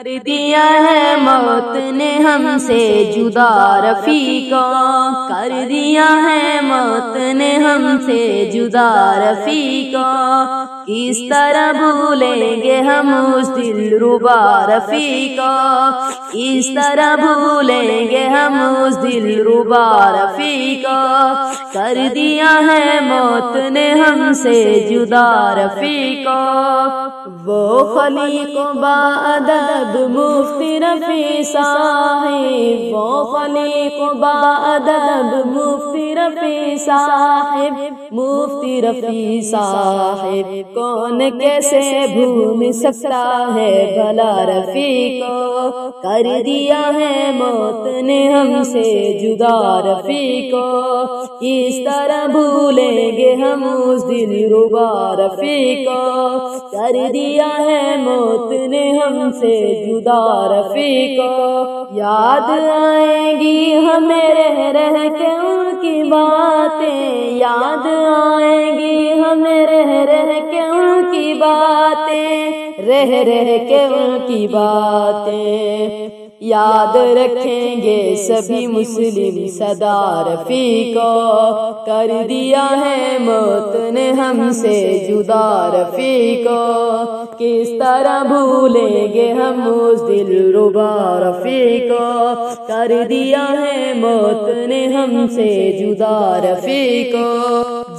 کر دیا ہے موت نے ہم سے جدا رفیقا، کر دیا ہے موت نے ہم سے جدا رفیقا، کس طرح بھولیں گے ہم اس دلربا رفیقا، کس طرح بھولیں گے ہم اس دلربا رفیقا، کر دیا ہے موت نے ہم سے جدا رفیقا۔ وہ خلیق با ادب مفتی رفیع صاحب، وہ خلیق با ادب مفتی رفیع صاحب، مفتی رفیع صاحب کون کیسے بھول سکتا ہے بھلا رفیقا، کر دیا ہے موت نے ہم سے جدا رفیقا، کس طرح بھولیں گے ہم اس دلربا رفیقا، کر دیا ہے موت نے ہم سے جدا رفیقا۔ یاد آئیں گی ہمیں رہ رہ کے ان کی باتیں، یاد آئیں گی ہمیں رہ رہ کے ان کی باتیں، رہ رہ کے ان کی باتیں، یاد رکھیں گے سبھی مسلم صدا رفیقا، کر دیا ہے موت نے ہم سے جدا رفیقا، کس طرح بھولیں گے ہم اس دلربا رفیقا، کر دیا ہے موت نے ہم سے جدا رفیقا۔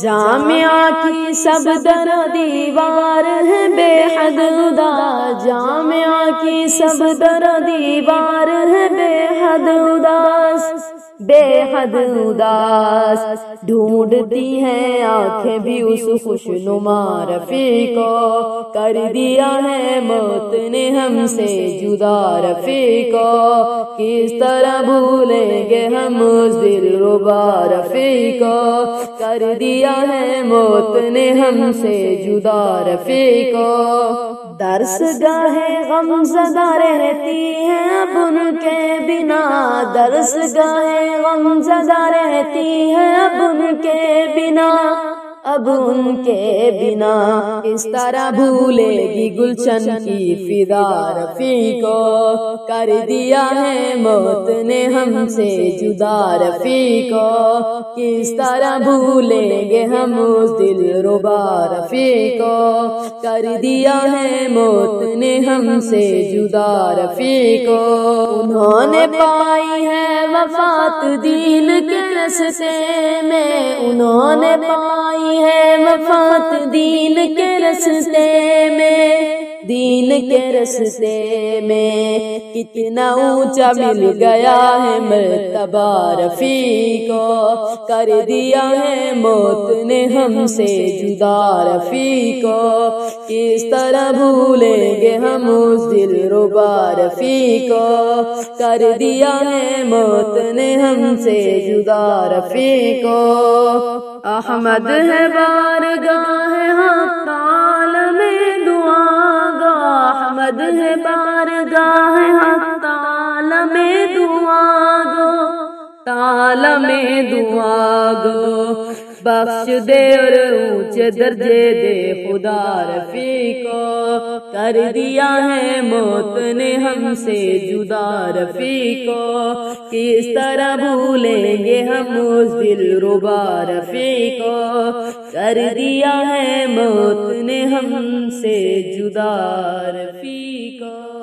جامعہ کی سب در دیوار ہے بے حد اداس، جامعہ کی سب در دیوار ہے بے حد اداس، بے حد اداس، ڈھونڈتی ہیں آنکھیں بھی اس خوشنما رفیقا، کر دیا ہے موت نے ہم سے جدا رفیقا، کس طرح بھولیں گے ہم اس دلربا رفیقا، کر دیا ہے موت نے ہم سے جدا رفیقا۔ درس گاہ غم زدہ رہتی ہے اب ان کے بنا، درس گاہ غم زدہ رہتی ہے اب ان کے بنا، اب ان کے بنا، اس طرح بھولے گی گلشن کی فضا رفیقا، کر دیا ہے موت نے ہم سے جدا رفیقا، کس طرح بھولیں گے ہم اس دلربا رفیقا، کر دیا ہے موت نے ہم سے جدا رفیقا۔ انہوں نے پائی ہے وفات دین کے رستے میں، انہوں نے پائی ہے وفات دین کے رستے میں، دین کے رستے میں، کتنا اونچا مل گیا ہے مرتبہ رفیقا، کر دیا ہے موت نے ہم سے جدا رفیقا، کس طرح بھولیں گے ہم اس دلربا رفیقا، کر دیا ہے موت نے ہم سے جدا رفیقا۔ احمد ہے بارگاہ حق عالم دعا گو، احمد ہے بارگاہ حق عالم دعا گو، عالم دعا گو، بخش دے اور اونچے درجے دے خدا رفیقا، کر دیا ہے موت نے ہم سے جدا رفیقا، کس طرح بھولیں گے ہم اس دلربا رفیقا، کر دیا ہے موت نے ہم سے جدا رفیقا۔